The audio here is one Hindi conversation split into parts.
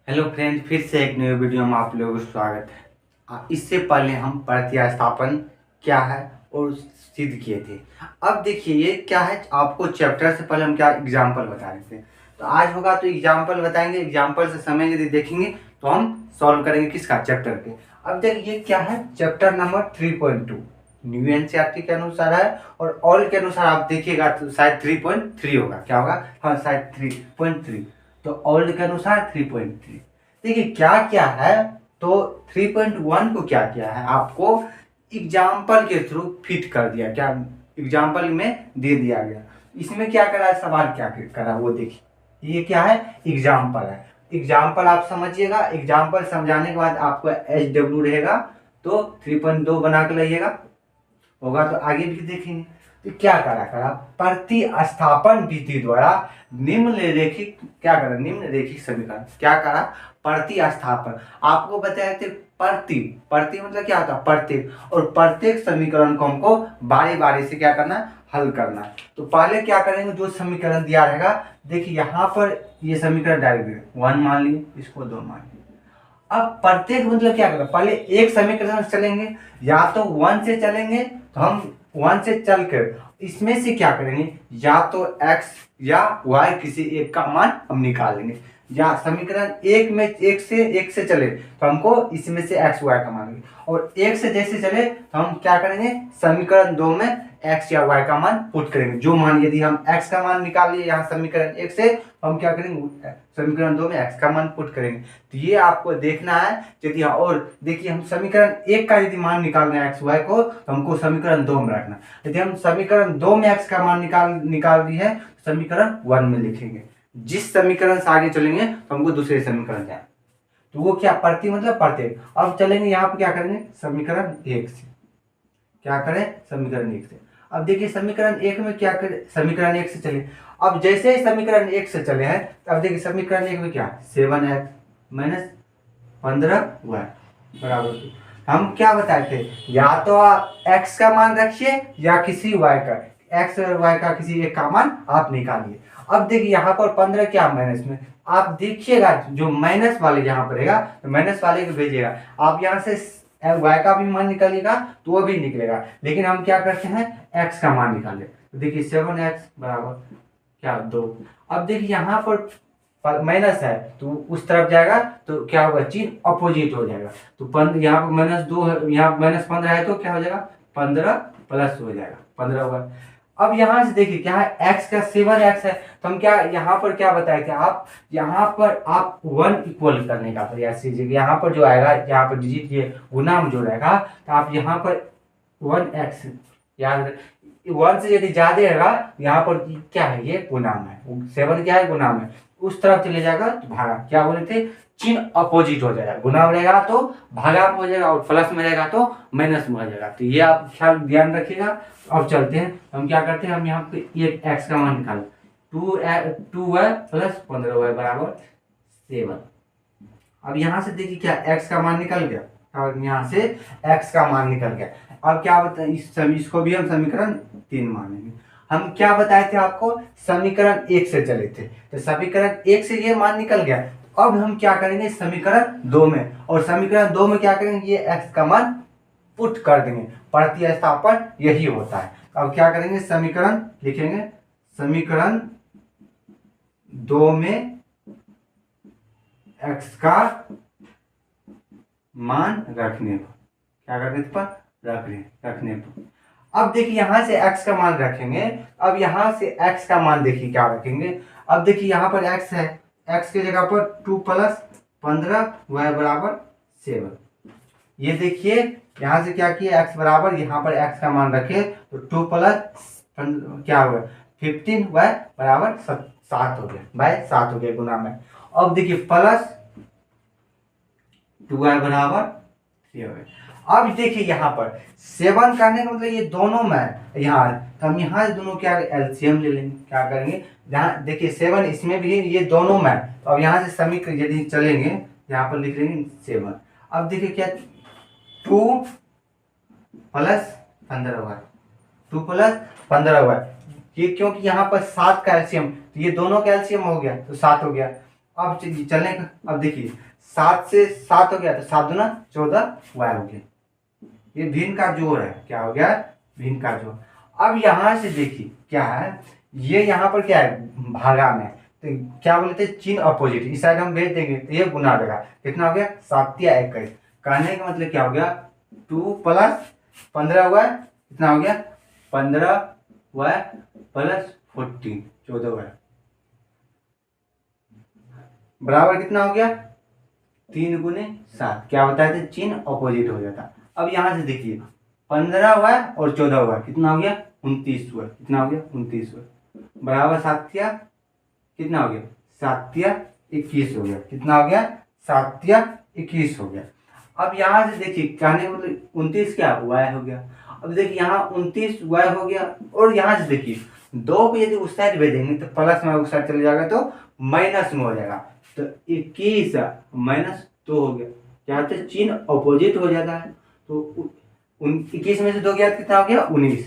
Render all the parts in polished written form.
हेलो फ्रेंड, फिर से एक नए वीडियो में आप लोगों को स्वागत है। इससे पहले हम प्रतिस्थापन क्या है और सिद्ध किए थे। अब देखिए ये क्या है, आपको चैप्टर से पहले हम क्या एग्जाम्पल बता रहे थे। तो आज होगा तो एग्जाम्पल बताएंगे, एग्जाम्पल से समय यदि देखेंगे तो हम सॉल्व करेंगे किसका, चैप्टर के। अब देखिए क्या है, चैप्टर नंबर 3.2 न्यू एनसीईआरटी के अनुसार है और ऑल के अनुसार आप देखिएगा तो शायद 3.3 होगा। क्या होगा? हाँ शायद 3.3। तो ओल्ड के अनुसार 3.3। देखिए क्या क्या है, तो 3.1 को क्या किया है, आपको एग्जाम्पल के थ्रू फिट कर दिया। क्या एग्जाम्पल में दे दिया गया। इसमें क्या करा है, सवाल क्या करा वो देखिए। ये क्या है, एग्जाम्पल है। एग्जाम्पल आप समझिएगा, एग्जाम्पल समझाने के बाद आपको HW रहेगा तो 3.2 बना के लाइएगा, होगा तो आगे भी देखेंगे। तो क्या करा प्रतिस्थापन विधि द्वारा निम्नलिखित क्या करा, निम्नलिखित समीकरण क्या करा, प्रतिस्थापन। आपको बताए थे प्रति प्रति मतलब क्या होता है, प्रत्येक। और प्रत्येक समीकरण को हमको बारी बारी से क्या करना, हल करना। तो पहले क्या करेंगे, जो समीकरण दिया रहेगा, देखिए यहाँ पर ये समीकरण डायरेक्ट 1 मान ली, इसको 2 मान ली। अब प्रत्येक मतलब क्या करें, पहले एक समीकरण से चलेंगे, या तो 1 से चलेंगे तो हम 1 से चलकर इसमें से क्या करेंगे, या तो x या y किसी एक का मान हम निकालेंगे। या समीकरण एक से चले तो हमको इसमें से x y का मान लेंगे, और एक से जैसे चले तो हम क्या करेंगे, समीकरण 2 में x या y का मान पुट करेंगे। जो मान, यदि हम x का मान निकाल लिए यहाँ समीकरण 1 से, हम क्या करेंगे, समीकरण 2 में x का मान पुट करेंगे। तो ये आपको देखना है। यदि और देखिए, हम समीकरण 1 का यदि मान निकालना है x y को, तो हमको समीकरण 2 में रखना। यदि हम समीकरण 2 में x का मान निकाल दी है, समीकरण 1 में लिखेंगे। जिस समीकरण से आगे चलेंगे तो हमको दूसरे समीकरण जाए। तो वो क्या, प्रति मतलब प्रत्येक। अब चलेंगे यहाँ पे क्या करेंगे, समीकरण 1 से क्या करें, समीकरण 1 से। अब देखिए समीकरण 1 में क्या करें, समीकरण 1 से चले। अब जैसे ही समीकरण 1 से चले हैं, अब देखिए समीकरण 1 में क्या, 7x माइनस 15y बराबर 2। हम क्या बताए थे, या तो x का मान रखिए या किसी y का, x और y का किसी एक का मान आप निकालिए। अब देखिए यहाँ पर 15 क्या माइनस में, आप देखिएगा जो माइनस वाले यहाँ पर रहेगा तो माइनस वाले को भेजिएगा। आप यहाँ से y का भी मान निकालिएगा तो वो भी निकलेगा, लेकिन हम क्या करते हैं, x का मान निकाले। तो देखिए 7x बराबर क्या 2। अब देखिए यहाँ पर माइनस है तो उस तरफ जाएगा तो क्या होगा, चिन्ह अपोजिट हो जाएगा। तो यहाँ पर -2 है, यहाँ -15 है तो क्या हो जाएगा, 15 प्लस हो जाएगा, 15 होगा। अब यहाँ से देखिए क्या है, x का 7x है, तो हम क्या यहाँ पर क्या बताए थे, आप यहाँ पर आप 1 इक्वल करने का प्रयास कीजिए। यहाँ पर जो आएगा, यहाँ पर डिजिट ये गुना में जो रहेगा, तो आप यहाँ पर 1x याद, 1 से यदि ज्यादा रहेगा, यहाँ पर क्या है, ये गुणाम है, 7 क्या है, गुणाम है। उस तरफ चले जाएगा तो भागा, क्या बोले थे, चिन्ह अपोजिट हो जाएगा। गुना में रहेगा तो भागा में हो जाएगा, और प्लस में रहेगा तो माइनस में हो जाएगा। तो ये आप ख्याल ध्यान रखिएगा। अब चलते हैं, हम क्या करते हैं, हम यहाँ पे एक x का मान निकालें, 2y प्लस 15y बराबर 7। अब यहाँ से देखिए क्या, x का मान निकल गया, और यहाँ से x का मान निकल गया। अब क्या बताए, इसको भी हम समीकरण 3 मानेंगे। हम क्या बताए थे आपको, समीकरण 1 से चले थे, तो समीकरण 1 से ये मान निकल गया। अब हम क्या करेंगे, समीकरण 2 में, और समीकरण 2 में क्या करेंगे, ये x का मान पुट कर देंगे। प्रतिस्थापन यही होता है। अब क्या करेंगे, समीकरण लिखेंगे, समीकरण 2 में x का मान रखने पर, क्या करने पर, रखने पर। अब देखिए यहां से x का मान रखेंगे। अब यहां से x का मान देखिए क्या रखेंगे। अब देखिए यहां पर x है, x की जगह पर 2 प्लस 15 y बराबर 7। ये देखिए यहां से क्या किए, x बराबर, यहाँ पर x का मान रखे तो 2 प्लस क्या हो गया 15 y बराबर 7 हो गया, बाय 7 हो गया गुना में। अब देखिए प्लस 2y बराबर 3 हो गया। अब देखिए यहाँ पर 7 करने का मतलब ये दोनों में यहाँ, तो हम यहाँ दोनों क्या एलसीएम ले लेंगे। क्या करेंगे, जहाँ देखिए 7 इसमें भी ये दोनों में, तो अब यहाँ से समीकरण यदि चलेंगे, यहाँ पर लिख लेंगे 7। अब देखिए क्या, 2 प्लस 15 हुआ, 2 प्लस 15 हुआ। ये क्योंकि यहाँ पर 7 का एलसीएम, तो ये दोनों का एलसीएम हो गया तो 7 हो गया। अब चलने का, अब देखिए 7 से 7 हो गया तो 7 दूना 14 वाई हो गया। ये भिन्न का जोड़ है, क्या हो गया, भिन्न का जोड़। अब यहाँ से देखिए क्या है, ये यहाँ पर क्या है भागा में, तो क्या बोलते हैं चिन्ह अपोजिट, इस साइड हम भेज देंगे तो ये गुना देगा, कितना हो गया 7 या 21। कहने का मतलब क्या हो गया 2 प्लस 15 हुआ, कितना हो गया 15 वाई प्लस 14 14 वाई बराबर कितना हो गया 3 गुने 7, क्या बताए थे चिन्ह अपोजिट हो जाता। अब यहाँ से देखिए 15 हुआ और 14 हुआ, कितना हो गया 29 हुआ, कितना हो गया 29 हुआ, बराबर 7 या कितना हो गया 7 या 21 हो गया, कितना हो गया 7 या 21 हो गया। अब यहाँ से देखिए कहने मतलब 29 क्या वाई हो गया। अब देखिए यहाँ 29 वाई हो गया, और यहाँ से देखिए 2 को यदि उस साइड भेजेंगे तो प्लस में उस साइड चले जाएगा तो माइनस में हो जाएगा, तो 21 माइनस 2 हो गया, क्या होता है चिन्ह अपोजिट हो जाता है। तो 21 में से 2 गया कितना हो गया 19,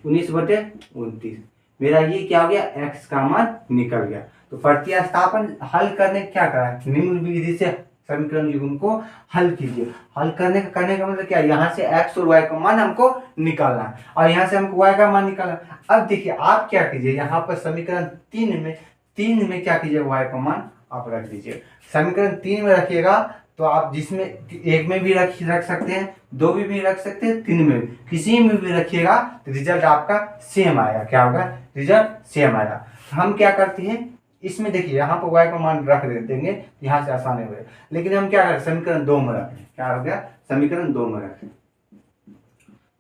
19/29, मेरा ये क्या हो गया x का मान निकल गया। तो प्रतिस्थापन हल करने क्या करा, निम्न विधि से समीकरण युग्म को हल कीजिए। हल करने का मतलब क्या, यहाँ से x और y का मान हमको निकालना है, और यहाँ से हमको y का मान निकालना है। अब देखिए आप क्या कीजिए, यहाँ पर समीकरण 3 में क्या कीजिए y का मान आप रख दीजिए। समीकरण 3 में रखिएगा तो आप जिसमें एक में भी रख सकते हैं, 2 में भी रख सकते हैं, 3 में भी, किसी में भी रखिएगा तो रिजल्ट आपका सेम आएगा। क्या होगा, रिजल्ट सेम आएगा। हम क्या करते हैं इसमें देखिए यहाँ पर y का मान रख देंगे, यहाँ से आसानी हो, लेकिन हम क्या करें समीकरण 2 में रखें, क्या हो गया समीकरण 2 में रखें,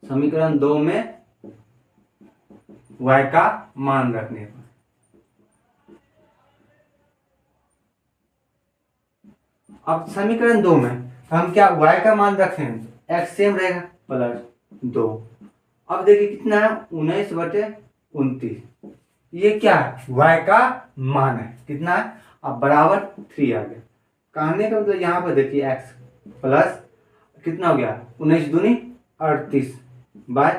समीकरण 2 में y का मान रखने पर अब समीकरण 2 में हम क्या y का मान रखें, x सेम रहेगा प्लस 2। अब देखिए कितना है 19/29, ये क्या है y का मान है, कितना है अब बराबर 3 आ गया। कहने का मतलब यहाँ पर देखिए x प्लस कितना हो गया 19 दूनी 38/29 बाय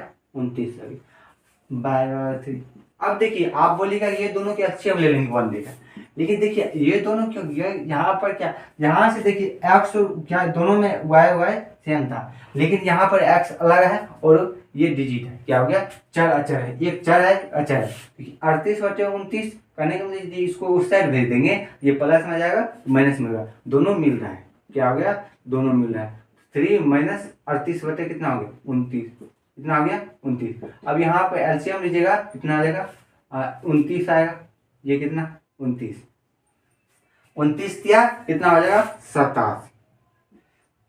3। अब देखिए आप बोलिएगा ये दोनों के अच्छे हम ले लेंगे 1 देगा, लेकिन देखिए ये दोनों क्यों, ये यहाँ पर क्या, यहाँ से देखिए x और क्या दोनों में y सेम था, लेकिन यहाँ पर x अलग है और ये डिजिट है, क्या हो गया चर अचर है, एक चर है अचर है। 38/29 करने के मतलब इसको उस साइड भेज देंगे, ये प्लस में आ जाएगा माइनस में होगा, दोनों मिल रहा है, क्या हो गया दोनों मिल रहा है। 3 - 38 बटे कितना हो गया 29, कितना आ गया 29। अब यहाँ पर एलसीएम लीजिएगा कितना आ जाएगा 29 आएगा, ये कितना 29 दिया कितना हो जाएगा 87,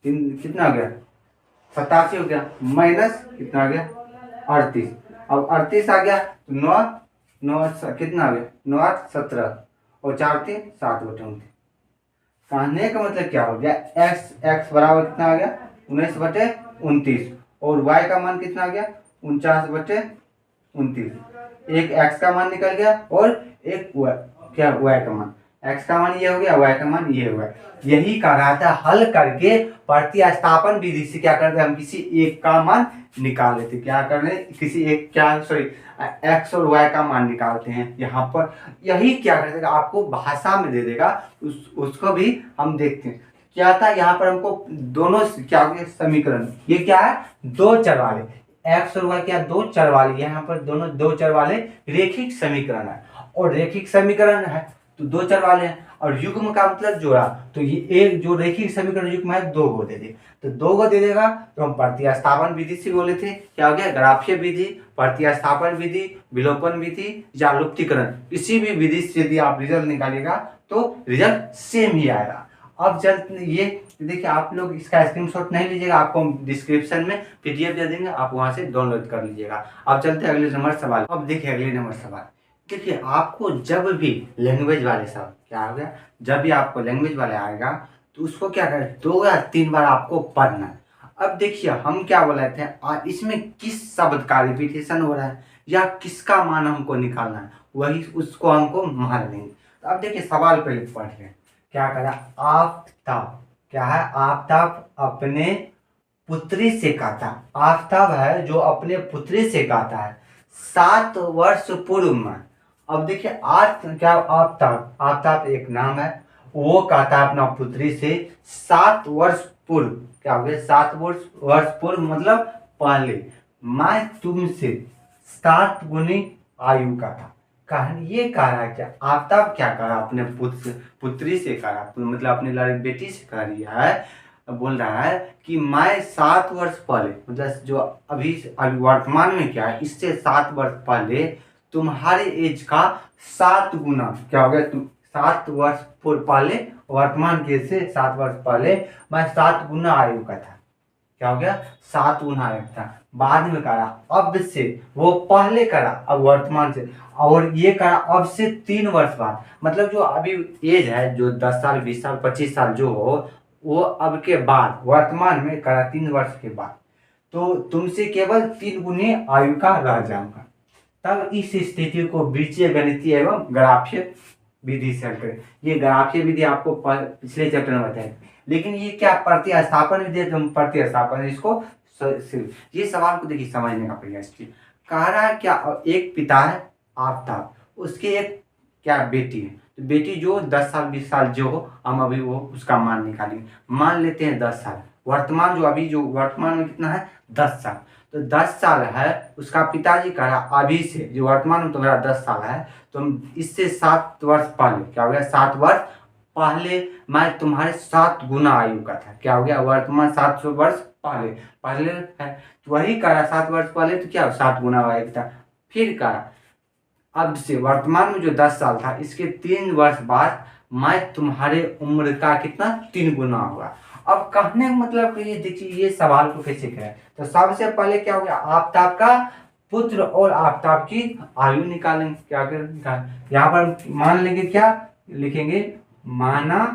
कितना हो गया 87 हो गया, माइनस कितना आ गया 38। अब 38 आ गया तो 9 कितना आ गया 9 8 17 और 4 3 7/29। कहने का मतलब क्या हो गया x बराबर कितना आ गया 19/29 और y का मान कितना आ गया 49/29। एक x का मान निकल गया और एक क्या y का मान, x का मान ये हो गया y का मान ये हो गया। यही कह रहा था हल करके प्रतिस्थापन विधि से क्या करते हैं हम किसी एक का मान निकाल लेते, क्या कर रहे हैं किसी एक क्या सॉरी x और y का मान निकालते हैं। यहाँ पर यही क्या कर देगा आपको भाषा में दे देगा, उसको भी हम देखते हैं क्या था। यहाँ पर हमको दोनों क्या हो गया समीकरण, ये क्या है दो चर वाले x और y क्या दो चर वाले, यहाँ पर दोनों दो चर वाले रेखिक समीकरण है, और रेखिक समीकरण है तो दो चर वाले हैं, और युग्म का मतलब जोड़ा, तो ये एक जो रेखिक समीकरण युग्म है 2 को दे दे, तो 2 को दे देगा तो हम प्रतिस्थापन विधि से बोले थे क्या हो गया ग्राफीय विधि, प्रतिस्थापन विधि, विलोपन विधि या लुप्तीकरण, किसी भी विधि से यदि आप रिजल्ट निकालिएगा तो रिजल्ट सेम ही आएगा। अब जल्द ये देखिए आप लोग इसका स्क्रीनशॉट नहीं लीजिएगा, आपको हम डिस्क्रिप्शन में पीडीएफ दे देंगे, आप वहां से डाउनलोड कर लीजिएगा। अब चलते हैं अगले नंबर सवाल। अब देखिए अगले नंबर सवाल, देखिए आपको जब भी लैंग्वेज वाले सब क्या हो गया, जब भी आपको लैंग्वेज वाले आएगा तो उसको क्या करें 2 या 3 बार आपको पढ़ना है। अब देखिए हम क्या बोले थे इसमें किस शब्द का रिपीटेशन हो रहा है या किसका मान हमको निकालना है, वही उसको हमको मान लेंगे। तो अब देखिए सवाल पहले पढ़ लें, क्या करा आफताब, क्या है आफताब अपने पुत्री से कहता, आफताब है जो अपने पुत्री से कहता है 7 वर्ष पूर्व में। अब देखिए क्या आफताब, आफताब एक नाम है वो कहता है अपना पुत्री से 7 वर्ष पूर्व, क्या हो गया, 7 वर्ष पूर्व मतलब पहले मैं तुमसे 7 गुनी आयु का था। कहानी ये कह रहा है, क्या आफ्ताब क्या कर रहा अपने पुत्री से कह रहा, मतलब अपने लड़की बेटी से कह रही है, बोल रहा है कि मैं 7 वर्ष पहले, मतलब जो अभी अभी वर्तमान में क्या है, इससे 7 वर्ष पहले तुम्हारे एज का 7 गुना, क्या हो गया, तुम 7 वर्ष पहले वर्तमान के से 7 वर्ष पहले मैं 7 गुना आयु का था, क्या हो गया, 7 गुना आयु था। बाद में करा अब से, वो पहले करा अब वर्तमान से, और ये करा अब से 3 वर्ष बाद, मतलब जो अभी एज है जो 10 साल 20 साल 25 साल जो हो, वो अब के बाद वर्तमान में करा 3 वर्ष के बाद, तो तुमसे केवल 3 गुनी आयु का रह जाऊंगा। तब इस स्थिति को बीजीय गणितीय एवं ग्राफीय विधि से हल करें। ये ग्राफीय विधि आपको पिछले चैप्टर में बताया, लेकिन ये क्या प्रतिस्थापन विधि है, तो हम प्रतिस्थापन इसको ये सवाल को देखिए समझने का प्रयास कीजिए। कह रहा है क्या, एक पिता है आफ्ताब, उसके एक क्या बेटी है, तो बेटी जो 10 साल 20 साल जो हो, हम अभी वो उसका मान निकालेंगे, मान लेते हैं 10 साल, वर्तमान जो अभी जो वर्तमान में कितना है 10 साल, तो 10 साल है उसका पिताजी कह रहा अभी से, जो वर्तमान में तुम्हारा 10 साल है, तो इससे 7 वर्ष पहले, क्या हो गया, 7 वर्ष पहले मैं तुम्हारे 7 गुना आयु का था, क्या हो गया, वर्तमान 7 वर्ष पहले पहले है, तो वही करा 7 वर्ष पहले, तो क्या 7 गुना आयु था। फिर करा अब से वर्तमान में जो 10 साल था, इसके 3 वर्ष बाद मैं तुम्हारे उम्र का कितना 3 गुना होगा। अब कहने का मतलब कि ये देखिए ये सवाल को कैसे करें, तो सबसे पहले क्या हो गया, आफ्ताब का पुत्र और आफ्ताब की आयु निकालेंगे, क्या करें, यहाँ पर मान लेंगे, क्या लिखेंगे, माना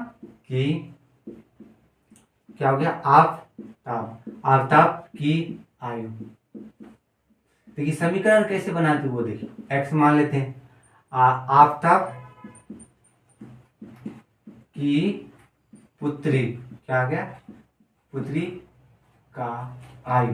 कि क्या हो गया, आफ्ताब की आयु। देखिए समीकरण कैसे बनाते वो देखिए, एक्स मान लेते हैं, आफ्ताब की पुत्री, क्या आ गया, पुत्री का आयु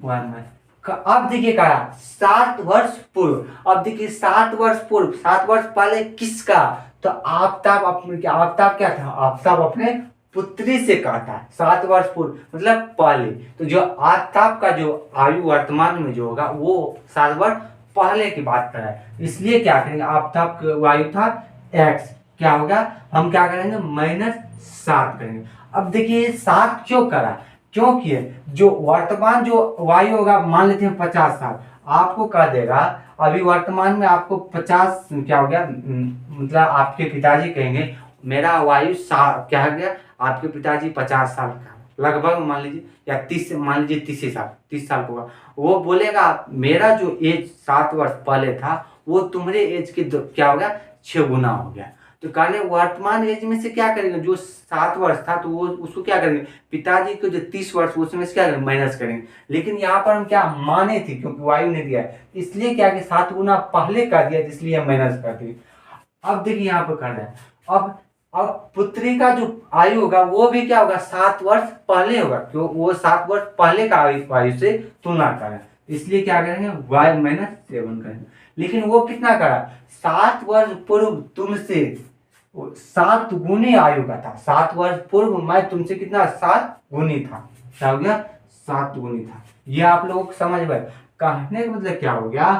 1 अब देखिए कहा 7 वर्ष पूर्व, अब देखिए 7 वर्ष पूर्व, 7 वर्ष पहले किसका, तो आफ्ताब क्या था, आफ्ताब अपने पुत्री से कहता है 7 वर्ष पूर्व मतलब पहले, तो जो आफ्ताब का जो आयु वर्तमान में जो होगा वो 7 वर्ष पहले की बात कर रहा है, इसलिए क्या करेंगे, आफ्ताब का आयु था x, क्या होगा, हम क्या करेंगे -7 करेंगे। अब देखिए 7 क्यों करा, क्योंकि जो वर्तमान जो वायु होगा, मान लेते हैं 50 साल, आपको कह देगा अभी वर्तमान में आपको 50 क्या हो गया, मतलब आपके पिताजी कहेंगे मेरा वायु क्या हो गया, आपके पिताजी 50 साल का लगभग मान लीजिए, या 30 मान लीजिए 30 साल का होगा, वो बोलेगा मेरा जो एज 7 वर्ष पहले था वो तुम्हारे एज के क्या हो गया 6 गुना हो गया। तो कहने वर्तमान एज में से क्या करेंगे, जो 7 वर्ष था तो वो उसको क्या करेंगे, पिताजी को जो 30 वर्ष उसमें से क्या करेंगे माइनस करेंगे, लेकिन यहाँ पर हम क्या माने थे क्योंकि वायु ने दिया है, इसलिए क्या कि 7 गुना पहले कर दिया, इसलिए हम माइनस कर दिए। अब देखिए यहाँ पर करना है, अब पुत्री का जो आयु होगा वो भी क्या होगा 7 वर्ष पहले होगा, क्यों वो 7 वर्ष पहले का आयु से तुलना करें, इसलिए क्या करेंगे y -7 करेंगे। लेकिन वो कितना करा, 7 वर्ष पूर्व तुमसे 7 गुनी आयु का था, 7 वर्ष पूर्व मैं तुमसे कितना 7 गुनी था, क्या हो गया 7 गुनी था। ये आप लोगों को समझ में, कहने का मतलब क्या हो गया,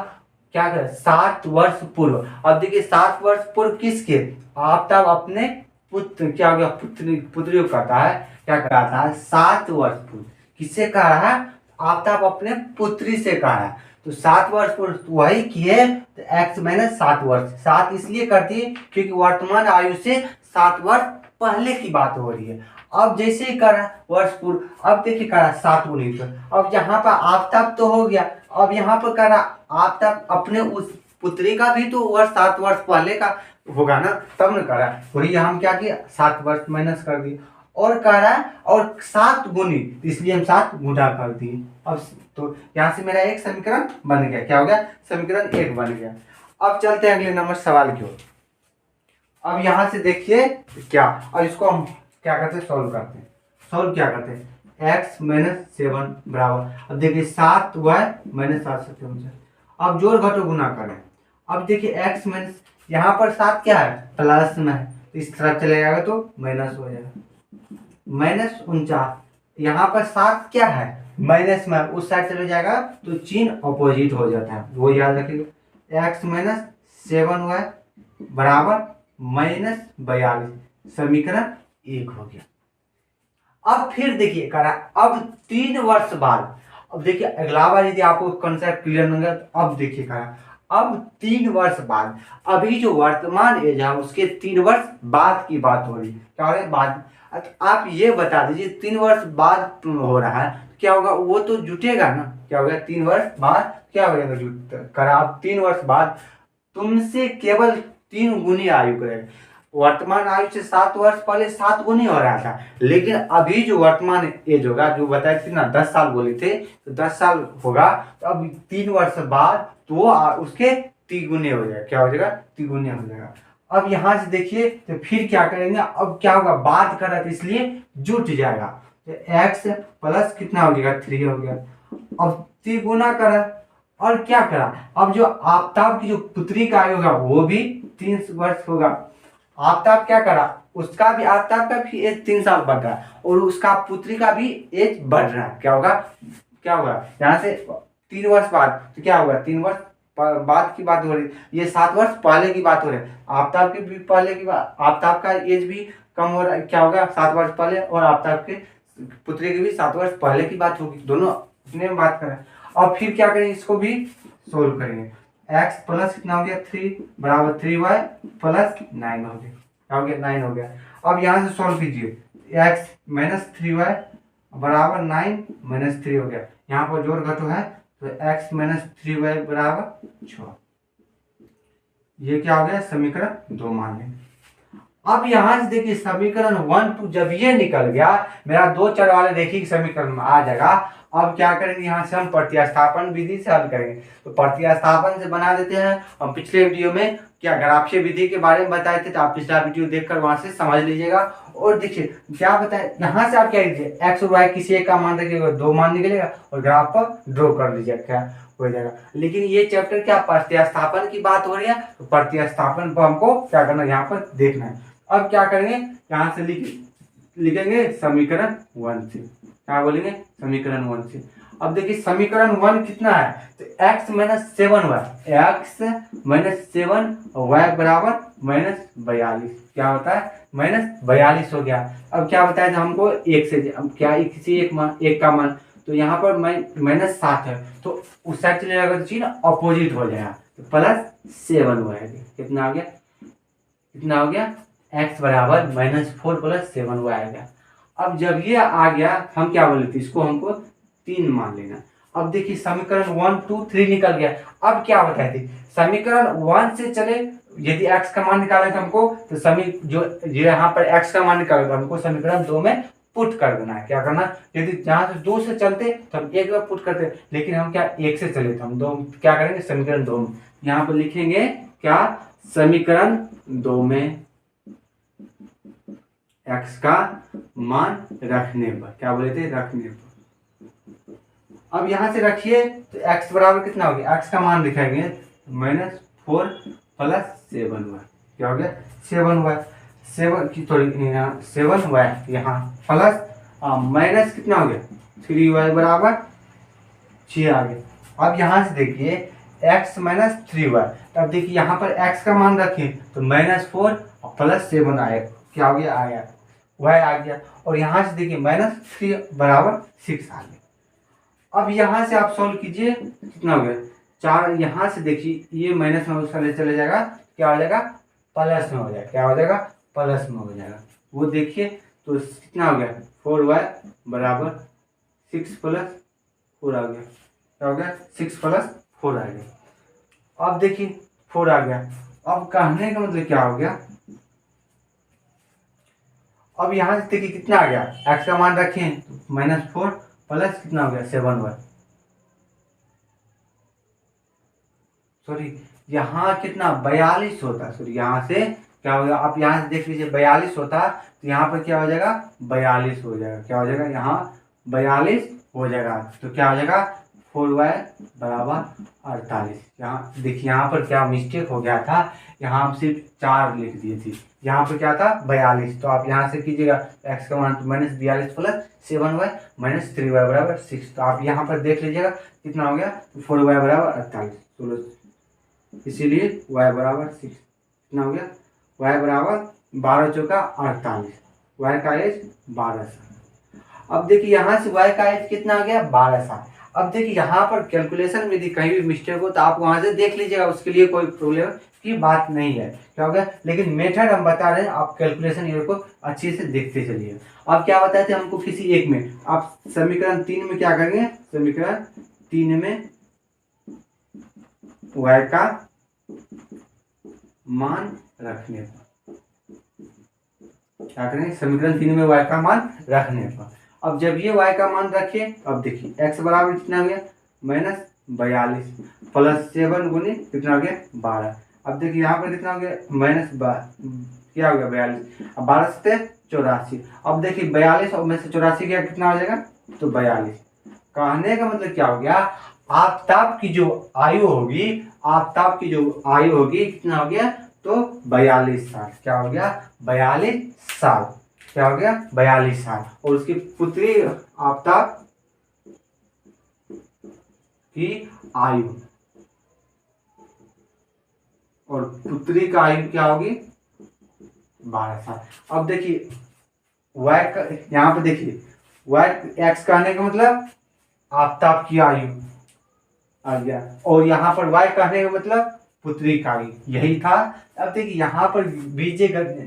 क्या कर 7 वर्ष पूर्व। अब देखिए 7 वर्ष पूर्व किसके, आफ्ताब अपने पुत्र, क्या हो गया पुत्री को कहता है, क्या कहता है 7 वर्ष पूर्व, किससे कह रहा है, आफ्ताब अपने पुत्री से कहा है, तो 7 वर्ष पूर्व वही किए, तो x -7 वर्ष, 7 इसलिए करती है क्योंकि वर्तमान आयु से 7 वर्ष पहले की बात हो रही है। अब जैसे ही करा वर्ष पूर्व, अब देखिए करा 7 गुनी, तो अब यहाँ पर आफ्ताब तो हो गया, अब यहाँ पर करा आफ्ताब अपने उस पुत्री का भी तो वर्ष 7 वर्ष पहले का होगा ना, तब न करा, वही हम क्या किया 7 वर्ष माइनस कर दिए, और कह रहा है और 7 गुनी, इसलिए हम 7 गुना कर दिए। अब तो यहाँ से मेरा एक समीकरण बन गया, क्या हो गया समीकरण 1 बन गया। अब चलते हैं अगले नंबर सवाल की ओर। अब यहाँ से देखिए क्या, अब इसको हम क्या करते हैं सॉल्व करते हैं, सॉल्व क्या करते हैं x -7 बराबर, अब देखिए 7y -7 अब जोड़ घटो गुना करें। अब देखिए x यहाँ पर 7 क्या है प्लस में है, तो इस तरफ चले जाएगा तो माइनस हो जाएगा, -49। यहाँ पर 7 क्या है, माइनस में, उस साइड चले जाएगा तो चिन्ह अपोजिट हो जाता है, वो याद रखिएगा। x - 7y बराबर -42, समीकरण 1 हो गया। अब फिर देखिए करा, अब 3 वर्ष बाद, अब देखिए अगला बार यदि आपको कंसेप्ट क्लियर नहीं होगा तो अब देखिए करा, अब 3 वर्ष बाद, अभी जो वर्तमान एज है उसके 3 वर्ष बाद की बात हो रही है, क्या हो रहा है बाद। आप ये बता दीजिए 3 वर्ष बाद हो रहा है क्या होगा, वो तो जुटेगा ना, क्या होगा 3 वर्ष बाद क्या हो जाएगा, जुट करा। अब 3 वर्ष बाद तुमसे केवल 3 गुनी आयु करेगा, वर्तमान आयु से 7 वर्ष पहले 7 गुनी हो रहा था, लेकिन अभी जो वर्तमान एज होगा, जो बताए थे ना 10 साल बोले थे, तो 10 साल होगा, तो अब 3 वर्ष बाद तो उसके तिगुने हो जाएगा, क्या हो जाएगा, तिगुने हो जाएगा। अब यहां से देखिए तो फिर क्या करेंगे, अब क्या होगा, बात कर रहा था इसलिए जुट जाएगा, तो x प्लस कितना हो जाएगा 3 हो गया। अब तिगुना करा और क्या करा, अब जो आफ्ताब की जो पुत्री का आयु होगा वो भी 3 वर्ष होगा। आफ्ताब क्या करा, उसका भी, आफ्ताब का भी एज 3 साल बढ़ रहा है और उसका पुत्री का भी एज बढ़ रहा है, क्या होगा, क्या होगा यहाँ से 3 वर्ष बाद तो क्या होगा, 3 वर्ष बाद की बात हो रही, ये 7 वर्ष पहले की बात हो रही है। आफ्ताब की भी पहले की बात, आफ्ताब का एज भी कम हो रहा है, क्या होगा 7 वर्ष पहले, और आफ्ताब के पुत्री की भी 7 वर्ष पहले की बात होगी, दोनों इतने में बात करें। और फिर क्या करेंगे, इसको भी सोल्व करेंगे। x प्लस कितना हो गया 3 बराबर 3y प्लस 9 हो गया, क्या हो गया 9 हो गया। अब यहाँ से सॉल्व कीजिए, x - 3y बराबर 9 - 3 हो गया, यहाँ पर जोड़ घटो है तो x - 3y बराबर 6, ये क्या हो गया, समीकरण 2 मान लेंगे। अब यहां से देखिए समीकरण 1 2 जब ये निकल गया, मेरा 2 चर वाले देखिए समीकरण में आ जाएगा। अब क्या करेंगे, यहाँ से हम प्रतिस्थापन विधि से हल करेंगे, तो प्रतिस्थापन से बना देते हैं। हम पिछले वीडियो में क्या ग्राफीय विधि के बारे में बताए थे, तो आप पिछला वीडियो देखकर वहां से समझ लीजिएगा। और देखिए क्या बताए, यहाँ से आप क्या लीजिए, x और y किसी एक का मान रखिएगा, 2 मान निकलेगा और ग्राफ पर ड्रॉ कर लीजिएगा, क्या हो जाएगा। लेकिन ये चैप्टर क्या प्रतिस्थापन की बात हो रही है, तो प्रतिस्थापन पर हमको क्या करना है, यहाँ पर देखना है। अब क्या करेंगे, यहाँ से लिखेंगे समीकरण 1 से, क्या बोलेंगे, समीकरण 1 से। अब देखिए समीकरण 1 कितना है, तो x - 7y, x - 7y बराबर -42, क्या होता है, -42 हो गया। अब क्या बताया था हमको, एक से, अब क्या किसी एक का मान, तो यहाँ पर -7 है, तो उस साइड चले जाएगा तो चीज अपोजिट हो जाएगा, तो +7 हो जाएगा, कितना हो गया, कितना हो गया, x बराबर -4 + 7y आएगा। अब जब ये आ गया, हम क्या बोले थे, इसको हमको 3 मान लेना। अब देखिए समीकरण 1 2 3 निकल गया। अब क्या बताए थे, समीकरण 1 से चले, यदि x का मान निकाले तो हमको, तो जो यहाँ पर x का मान निकाले तो हमको समीकरण 2 में पुट कर देना है, क्या करना, यदि जहाँ से 2 से चलते तो हम 1 में पुट करते, लेकिन हम क्या 1 से चले तो हम 2 क्या करेंगे, समीकरण 2 में यहाँ पर लिखेंगे क्या, समीकरण 2 में x का मान रखने पर, क्या बोले थे, रखने पर। अब यहां से रखिए तो x बराबर कितना हो गया, x का मान दिखाएंगे -4 + 7y, क्या हो गया 7y, 7 की थोड़ी 7y यहाँ प्लस माइनस कितना हो गया 3y बराबर 6 आ गया। अब यहाँ से देखिए x - 3y, अब देखिए यहाँ पर x का मान रखिए तो -4 + 7 आएगा, क्या हो गया, आया y आ गया। और यहाँ से देखिए -3 बराबर 6 आ गया। अब यहाँ से आप सॉल्व कीजिए, कितना हो गया 4, यहाँ से देखिए ये माइनस में उसका चले जाएगा, क्या हो जाएगा, प्लस में हो जाएगा, क्या हो जाएगा, प्लस में हो जाएगा। वो देखिए तो कितना हो गया 4y बराबर 6 + 4 आ गया, क्या हो गया 6 + 4 आ गया। अब देखिए 4 आ गया। अब कहने का मतलब क्या हो गया, अब यहाँ से देखिए कितना आ गया, x का मान रखें -4 प्लस कितना हो गया 7y, सॉरी यहाँ कितना 42 होता, सॉरी यहाँ से क्या हो गया, आप यहाँ से देख लीजिए 42 होता, तो यहाँ पर क्या हो जाएगा 42 हो जाएगा, क्या हो जाएगा यहाँ 42 हो जाएगा, तो क्या हो जाएगा 4y बराबर 48। यहाँ देखिए, यहाँ पर क्या मिस्टेक हो गया था, यहाँ हम सिर्फ 4 लिख दिए थे, यहाँ पर क्या था 42। तो आप यहाँ से कीजिएगा x का मान -42 प्लस 7y माइनस 3y बराबर 6। तो आप यहाँ पर देख लीजिएगा कितना हो गया, 4y बराबर 48। इसीलिए y बराबर 6 कितना हो गया, y बराबर 12 चौका 48, y का एज 12 साल। अब देखिए यहाँ से y का एज कितना आ गया 12 साल। अब देखिए यहाँ पर कैलकुलेशन में यदि कहीं भी मिस्टेक हो तो आप वहां से देख लीजिएगा, उसके लिए कोई प्रॉब्लम की बात नहीं है, क्या हो गया। लेकिन मेथड हम बता रहे हैं, आप कैलकुलेशन ये को अच्छे से देखते चलिए। अब क्या बताए थे हमको, किसी एक में आप समीकरण 3 में क्या करेंगे, समीकरण 3 में y का मान रखने पर क्या करेंगे, समीकरण 3 में y का मान रखने पर। अब जब ये y का मान रखिए, अब देखिए x बराबर कितना हो गया -42 प्लस 7 गुने कितना हो गया 12। अब देखिए यहाँ पर कितना हो गया क्या हो गया 42। अब 12 से 84। अब देखिए 42 और में से 84 गया कितना हो जाएगा, तो 42। कहने का मतलब क्या हो गया, आफ्ताब की जो आयु होगी, आफ्ताब की जो आयु होगी कितना हो गया, तो 42 साल। क्या हो गया 42 साल, क्या हो गया 42 साल। और उसकी पुत्री आफ्ताब की आयु, और पुत्री का आयु क्या होगी 12 साल। अब देखिए y का, यहाँ पे देखिए y x कहने का मतलब आफ्ताब की आयु आ गया, और यहाँ पर y कहने का मतलब पुत्री का आयु, यही था। अब देखिए यहाँ पर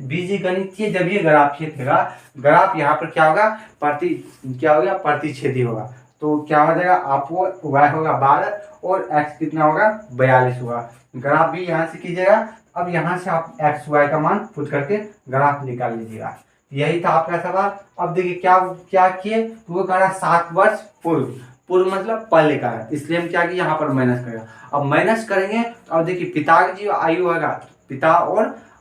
बीजगणितीय जब ये ग्राफ खींचेगा, ग्राफ यहाँ पर क्या होगा, क्या हो गया प्रतिच्छेदी होगा। तो क्या हो जाएगा, आपको y होगा 12 और x कितना होगा 42 होगा। ग्राफ भी यहाँ से कीजिएगा। अब यहाँ से आप x y का मान पुट करके ग्राफ निकाल लीजिएगा। यही था आपका सवाल। अब देखिए क्या क्या किए, वो कह रहा 7 वर्ष पूर्व मतलब पहले का है, इसलिए हम क्या किए यहाँ पर माइनस करेगा। अब माइनस करेंगे और देखिए पिता की जो आयु होगा, पिता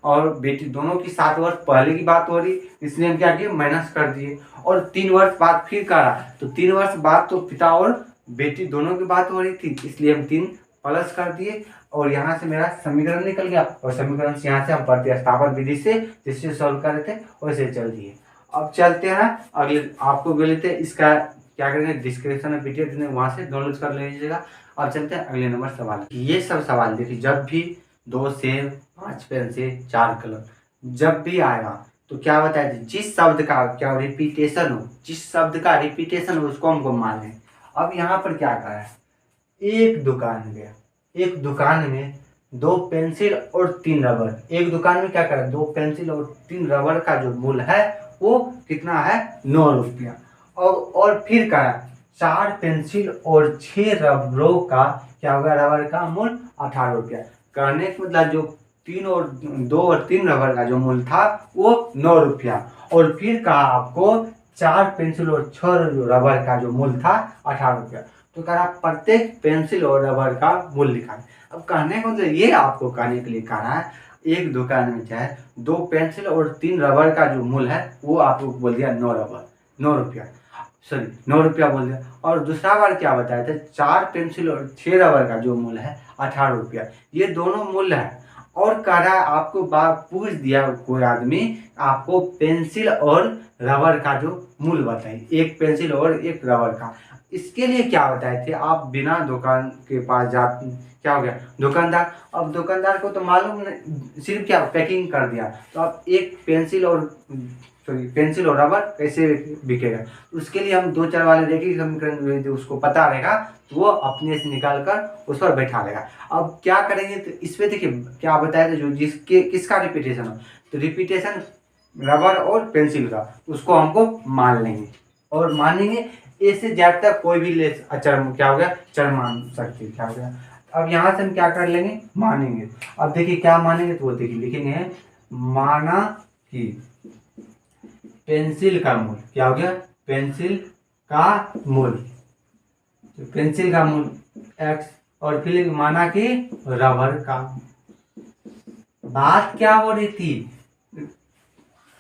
और बेटी दोनों की 7 वर्ष पहले की बात हो रही, इसलिए हम क्या किए माइनस कर दिए। और 3 वर्ष बाद फिर करा, तो 3 वर्ष बाद तो पिता और बेटी दोनों की बात हो रही थी, इसलिए हम 3 प्लस कर दिए। और यहाँ से मेरा समीकरण निकल गया, और समीकरण से यहाँ से हम प्रतिस्थापन विधि से जिससे सॉल्व कर रहे थे वैसे चल दिए। अब चलते हैं अगले, आपको बोले थे इसका क्या करेंगे, डिस्क्रिप्शन में वीडियो देने वहां से डाउनलोड कर लीजिएगा। अब चलते हैं अगले नंबर सवाल। ये सब सवाल देखिए, जब भी 2 सेब 5 पेंसिल 4 कलम जब भी आएगा तो क्या बताया, जिस शब्द का क्या रिपीटेशन हो, जिस शब्द का रिपीटेशन हो उसको हमको मान लें। अब यहाँ पर क्या करा है, एक दुकान गया, एक दुकान में 2 पेंसिल और 3 रबर, एक दुकान में क्या करा 2 पेंसिल और 3 रबर का जो मूल्य है वो कितना है 9 रुपया। और फिर कहा 4 पेंसिल और 6 रबरों का क्या होगा, रबर का मूल्य 18 रुपया। कहने का मतलब जो 2 और 3 रबर का जो मूल्य था वो 9 रुपया। और फिर कहा आपको 4 पेंसिल और 6 रबर का जो मूल्य था 18 रुपया। तो कहा प्रत्येक पेंसिल और रबर का मूल्य लिखा है। अब कहने का मतलब ये आपको कहने के लिए कहा है, एक दुकान में चाहे 2 पेंसिल और 3 रबर का जो मूल्य है वो आपको बोल दिया 9 रुपया, सॉरी 9 रुपया बोल दिया। और दूसरा बार क्या बताया था, 4 पेंसिल और 6 रबर का जो मूल्य है 18 रुपया, ये दोनों मूल्य है। और कह रहा है आपको पूछ दिया कोई आदमी, आपको पेंसिल और रबर का जो मूल्य बताइए, एक पेंसिल और एक रबर का। इसके लिए क्या बताए थे, आप बिना दुकान के पास जाते, क्या हो गया दुकानदार, अब दुकानदार को तो मालूम नहीं, सिर्फ क्या पैकिंग कर दिया। तो आप एक पेंसिल और रबर कैसे बिकेगा, उसके लिए हम 2-4 वाले देखिए समीकरण, उसको पता रहेगा तो वो अपने से निकाल कर उस पर बैठा लेगा। अब क्या करेंगे, तो इस पे देखिए क्या बताया था, जो जिसके किसका रिपीटेशन हो, तो रिपीटेशन रबर और पेंसिल का, उसको हमको मान लेंगे। और मानेंगे ऐसे ज्यादा कोई भी अचर क्या हो गया चर मान सकते, क्या हो गया। अब यहाँ से हम क्या कर लेंगे, मानेंगे। अब देखिए क्या मानेंगे, तो वो देखिए लिखेंगे माना कि पेंसिल का मूल्य, क्या हो गया पेंसिल का मूल्य, तो पेंसिल का मूल्य x, और फिर माना कि रबर का। बात क्या हो रही थी,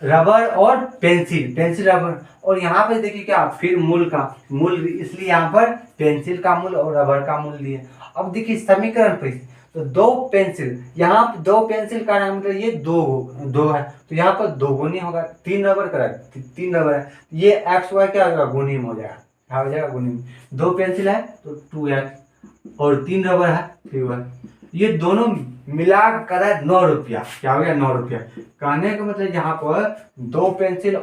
रबर और पेंसिल, पेंसिल रबर, और यहाँ पे देखिए क्या फिर मूल का मूल, इसलिए यहाँ पर पेंसिल का मूल और रबर का मूल दिए। अब देखिए समीकरण पे, तो दो पेंसिल, यहाँ पे दो पेंसिल का नाम मतलब ये दो दो है, तो यहाँ पर दो गुनी होगा, तीन रबर का तीन रबर है, ये एक्स वाई क्या होगा गुनी में हो जाएगा, क्या हो जाएगा गुनी में। दो पेंसिल है तो 2x और तीन रबर है 3y, ये दोनों मिला कर है 9 रुपया, क्या हो गया 9 रुपया। कहने का मतलब यहाँ पर दो पेंसिल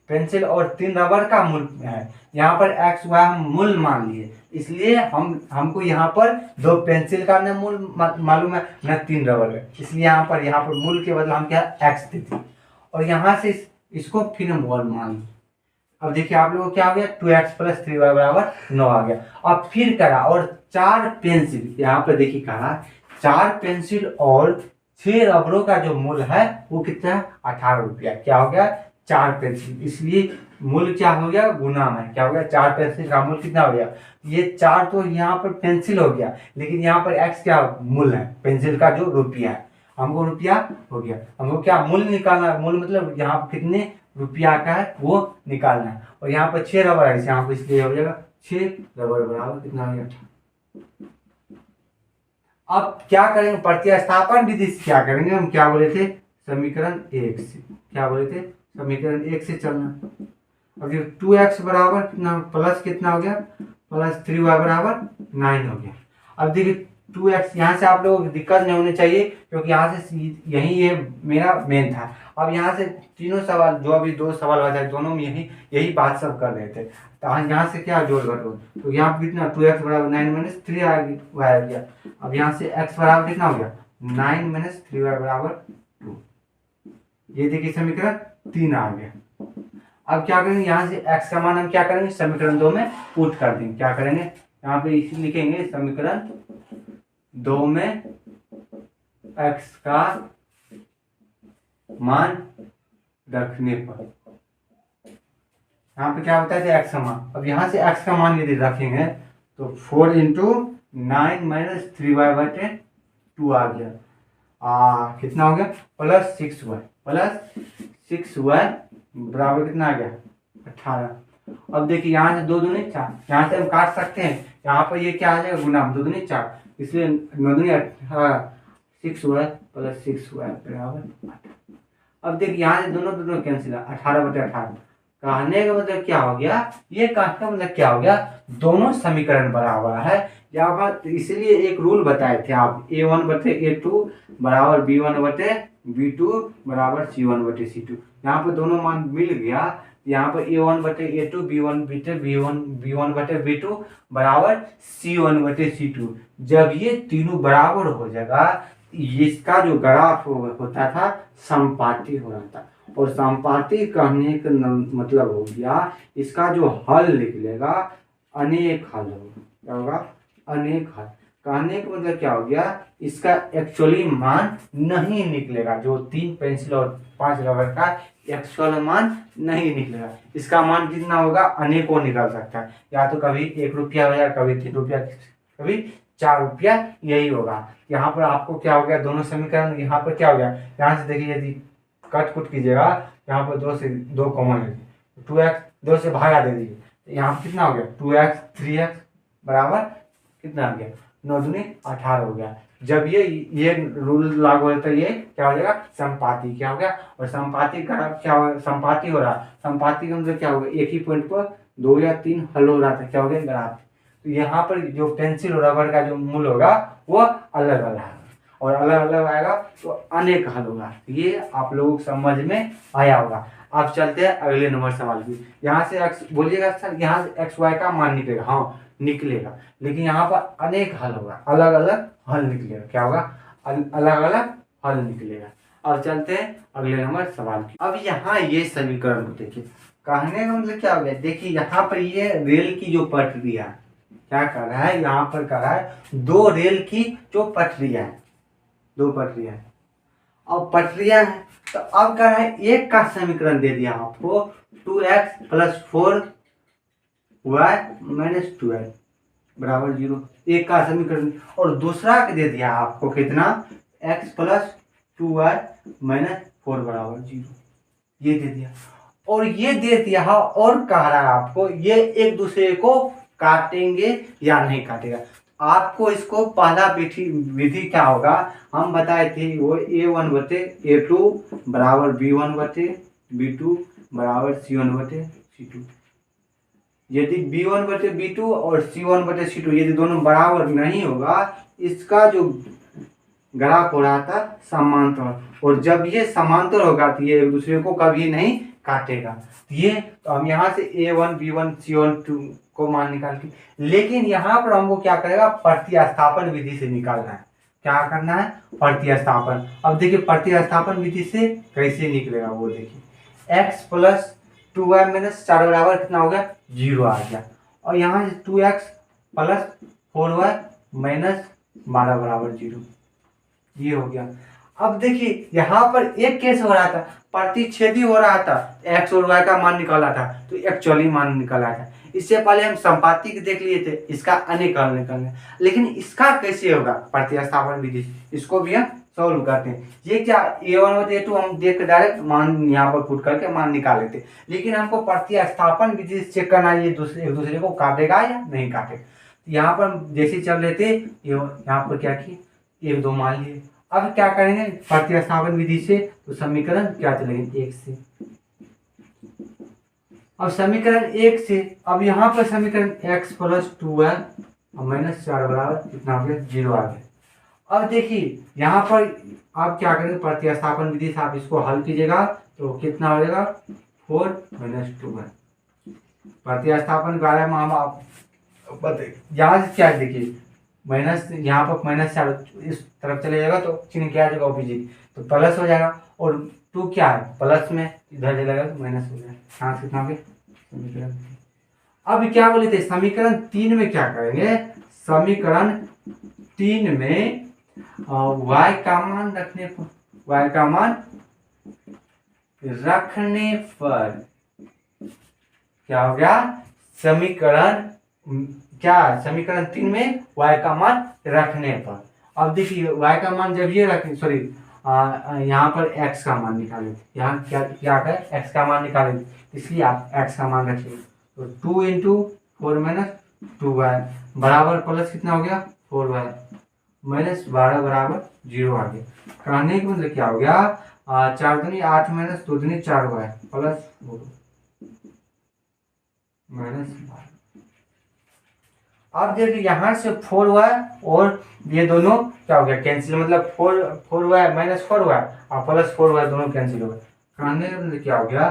पेंसिल और तीन रबर का मूल है, यहाँ पर एक्स वाई हम मूल मान लिए, इसलिए हमको यहाँ पर दो पेंसिल का न मूल मालूम है न तीन रबर है, इसलिए यहाँ पर मूल के बदले हम क्या एक्स देते, और यहाँ से इसको फिर हम वन मान लिए। अब देखिए आप लोगों को क्या हो गया 2x प्लस 3y बराबर 9 आ गया। अब फिर करा और चार पेंसिल, यहाँ पर देखिए कहा चार पेंसिल और 6 रबरों का जो मूल है वो कितना है 18 रुपया, क्या हो गया चार पेंसिल, इसलिए मूल क्या हो गया गुना में, क्या हो गया चार पेंसिल का मूल कितना हो गया, ये चार तो यहाँ पर पेंसिल हो गया, लेकिन यहाँ पर x क्या मूल है पेंसिल का जो रुपया है, हमको रुपया हो गया, हमको क्या मूल निकालना है, मूल मतलब यहाँ पर कितने रुपया का है वो निकालना है, और यहाँ पर 6 रबर है यहाँ पर, इसलिए हो जाएगा 6 रबर बराबर कितना हो गया। अब क्या करेंगे प्रतिस्थापन विधि से क्या करेंगे, हम क्या बोले थे समीकरण 1 से, क्या बोले थे समीकरण 1 से चलना। अब ये 2x बराबर कितना प्लस कितना हो गया प्लस 3y बराबर 9 हो गया। अब देखिए 2x यहाँ से आप लोगों को दिक्कत नहीं होनी चाहिए, क्योंकि यहाँ से यही ये मेरा मेन था। अब यहाँ से तीनों सवाल जो अभी दो सवाल बचा है दोनों में यही बात सब कर रहे थे, तो यहाँ से क्या जोड़ घटो, तो यहाँ पर कितना 2x बराबर 9 माइनस 3 आ गया। अब यहाँ से x बराबर कितना हो गया 9 माइनस 3y बराबर 2, ये देखिए समीकरण 3 आ गया। अब क्या करेंगे यहाँ से x का मान हम क्या करेंगे समीकरण 2 में पुट कर देंगे, क्या करेंगे यहाँ पे इसी लिखेंगे समीकरण 2 में x का मान रखने पर, यहाँ पे क्या होता है x का मान, अब यहाँ से x का मान यदि रखेंगे तो 4 इंटू 9 माइनस 3y बटे 2 आ गया, कितना हो गया प्लस 6y बराबर कितना आ गया 18। अब देखिए यहाँ से दो दूनी 4, यहाँ से हम काट सकते हैं, यहाँ पर ये क्या आ जाएगा गुना दो दूनी 4, इसलिए 9 दूनी 18, 6y प्लस 6y बराबर। अब देखिए यहाँ से दोनों कैंसिल है 18 बटे 18, कहने का मतलब क्या हो गया, ये कहने का मतलब क्या हो गया दोनों समीकरण बराबर है। यहाँ पर इसलिए एक रूल बताए थे आप a1 बटे a2 बराबर b1 बटे b2 बराबर c1 बटे c2, यहाँ पर दोनों मान मिल गया, यहाँ पर a1 बटे a2 b1 बटे b1 बटे b2 बराबर c1 बटे c2। जब ये तीनों बराबर हो जाएगा इसका जो ग्राफ होता था संपाती हो रहा था, और संपाती कहने का मतलब हो गया इसका जो हल निकलेगा अनेक हल होगा, क्या होगा अनेक हल। कहने का मतलब क्या हो गया इसका एक्चुअली मान नहीं निकलेगा, जो 3 पेंसिल और 5 रबर का एक्चुअल मान नहीं निकलेगा, इसका मान कितना होगा अनेकों निकल सकता है, या तो कभी 1 रुपया हो जाए, कभी 3 रुपया, कभी 4 रुपया, यही होगा। यहाँ पर आपको क्या हो गया दोनों समीकरण यहाँ पर क्या हो गया, यहाँ से देखिए यदि कट कुट कीजिएगा यहाँ पर 2 से 2 कॉमन है, 2x 2 से भागा दे दीजिए, यहाँ पर कितना हो गया 2x 3x बराबर कितना आ गया 9 दूनी 18 हो गया। जब ये रूल लागू होता है तो ये क्या हो जाएगा संपाती, क्या हो गया, और संपाती का क्या हो संपाती हो रहा, संपाती का मतलब क्या होगा एक ही पॉइंट पर 2 या 3 हल हो रहा था, क्या हो गया ग्राफ। तो यहाँ पर जो पेंसिल और रबर का जो मूल होगा वो अलग अलग है, और अलग अलग आएगा तो अनेक हल होगा। ये आप लोगों को समझ में आया होगा। अब चलते हैं अगले नंबर सवाल की। यहाँ से x बोलिएगा सर यहाँ से एक्स वाई का मान निकलेगा, हाँ निकलेगा, लेकिन यहाँ पर अनेक हल होगा, अलग अलग हल निकलेगा, क्या होगा अलग अलग हल निकलेगा। अब चलते हैं अगले नंबर सवाल की। अब यहाँ ये समीकरण को देखिए, कहने का मतलब क्या हो गया, देखिए यहाँ पर ये रेल की जो पटरियाँ क्या कर रहा है, यहाँ पर कर रहा है 2 रेल की जो पटरियाँ है, 2 पटरियाँ है, अब पटरियाँ है तो अब क्या है एक का समीकरण दे दिया आपको 2x plus 4y minus 2x बराबर 0, एक का समीकरण, और दूसरा के दे दिया आपको कितना x प्लस 2y माइनस 4 बराबर 0। ये दे दिया और ये दे दिया है, और कह रहा है आपको ये एक दूसरे को काटेंगे या नहीं काटेगा। आपको इसको पहला विधि विधि क्या होगा, हम बताए थे वो A1/A2 बराबर B1 बटे B2 बराबर C1 बटे C2। यदि B1/B2 और C1/C2 यदि दोनों बराबर नहीं होगा, इसका जो ग्राफ हो रहा था समांतर, और जब ये समांतर होगा तो ये एक दूसरे को कभी नहीं काटेगा। ये तो हम यहाँ से A1 B1 C1 2 को मान निकालते, लेकिन यहाँ पर हमको क्या करेगा, प्रतिस्थापन विधि से निकालना है। क्या करना है, प्रतिस्थापन। अब देखिए प्रतिस्थापन विधि से कैसे निकलेगा वो देखिए, x प्लस 2y माइनस 4 बराबर कितना हो गया, 0 आ गया। और यहाँ से 2x प्लस 4y माइनस 12 बराबर 0, ये हो गया। अब देखिए यहाँ पर एक केस हो रहा था, प्रतिच्छेदी हो रहा था, x और y का मान निकाला था तो एक्चुअली मान निकाला था। इससे पहले हम संपातिक देख लिए थे, इसका अनिकल निकालना, लेकिन इसका कैसे होगा, प्रतिस्थापन विधि, इसको भी हम सॉल्व करते हैं। ये क्या A1/A2 हम देख डायरेक्ट मान यहाँ पर पुट करके मान निकाल लेते, लेकिन हमको प्रतिस्थापन विधि से चेक करना है ये एक दूसरे को काटेगा या नहीं काटेगा। यहाँ पर जैसे चल रहे थे, यहाँ पर क्या किए, 1 2 मान लिए। अब क्या करेंगे प्रतिस्थापन विधि से, तो समीकरण क्या चलेंगे, 1 से। अब समीकरण 1 से, अब यहाँ पर समीकरण x प्लस 2y माइनस 4 बराबर कितना हो गया, 0 आ गया। अब देखिए यहाँ पर आप क्या करेंगे, प्रतिस्थापन विधि से आप इसको हल कीजिएगा तो कितना हो जाएगा, 4 माइनस 2y। प्रतिस्थापन के बारे में हम आप यहाँ से क्या देखिए, माइनस यहाँ पर माइनस 4 इस तरफ चले जाएगा तो चिन्ह क्या आ जाएगा, ऑपोजिट, तो प्लस हो जाएगा। और 2 क्या है, प्लस में इधर चलेगा तो माइनस हो जाएगा। यहाँ से कितना हो गया, समीकरण। अब क्या बोले थे, समीकरण 3 में क्या करेंगे, समीकरण 3 में y का मान रखने पर, y का मान रखने पर क्या हो गया, समीकरण क्या, समीकरण 3 में y का मान रखने पर। अब देखिए y का मान जब ये रखें, सॉरी यहाँ पर x का मान निकालें, यहाँ क्या क्या है, x का मान निकालें, इसलिए आप x का मान रखिए। तो 2 × 4 माइनस 2y बराबर प्लस कितना हो गया, 4y माइनस 12 बराबर 0 आ गया। कहने का मतलब क्या हो गया, 4 दूनी 8 माइनस 2 दूनी 4y प्लस 4 माइनस 12। अब देखिए यहाँ से 4y और ये दोनों क्या हो गया, कैंसिल, मतलब 4y माइनस 4y और प्लस 4y दोनों कैंसिल हो गए। कहने का मतलब क्या हो गया,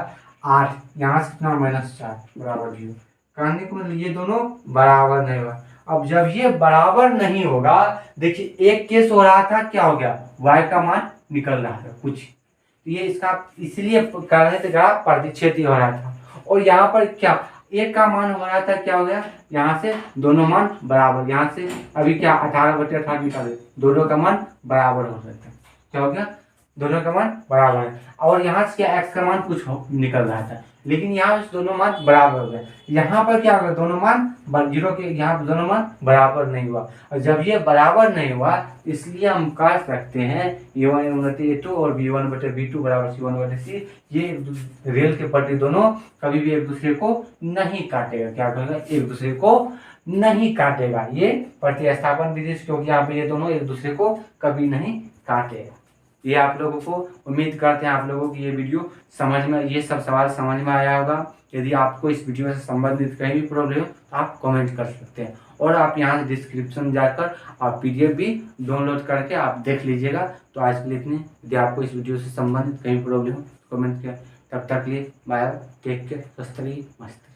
8 यहाँ से कितना माइनस 4 बराबर 0। कहने का मतलब ये दोनों बराबर नहीं हुआ। अब जब ये बराबर नहीं होगा, देखिए एक केस हो रहा था, क्या हो गया, y का मान निकल रहा था कुछ, तो ये इसका इसलिए कहने से ग्राफ प्रतिच्छेदी हो रहा था। और यहाँ पर क्या, एक का मान हो रहा था, क्या हो गया, यहाँ से दोनों मान बराबर, यहाँ से अभी क्या 18/18 निकाले, दोनों का मान बराबर हो सकता है, क्या हो गया, दोनों का मान बराबर है। और यहाँ से क्या x का मान कुछ निकल रहा था, लेकिन यहाँ से दोनों मान बराबर हो गए। यहाँ पर क्या होगा, दोनों मान 0 के, यहाँ पर दोनों मान बराबर नहीं हुआ। और जब ये बराबर नहीं हुआ, इसलिए हम कह सकते हैं A1/A2 और B1/B2 बराबर C1/C। ये रेल के पट्टी दोनों कभी भी एक दूसरे को नहीं काटेगा, क्या करेगा, एक दूसरे को नहीं काटेगा, ये प्रतिस्थापन विधि, क्योंकि यहाँ पे ये दोनों एक दूसरे को कभी नहीं काटेगा। ये आप लोगों को, उम्मीद करते हैं आप लोगों की ये वीडियो समझ में, ये सब सवाल समझ में आया होगा। यदि आपको इस वीडियो से संबंधित कहीं भी प्रॉब्लम हो तो आप कमेंट कर सकते हैं, और आप यहाँ से डिस्क्रिप्शन जाकर आप PDF भी डाउनलोड करके आप देख लीजिएगा। तो आज के लिए इतने, यदि आपको इस वीडियो से संबंधित कहीं प्रॉब्लम हो तो कमेंट किया। तब तक लिए बाय, टेक केयर, स्वस्थ रहिए, मस्त रहिए।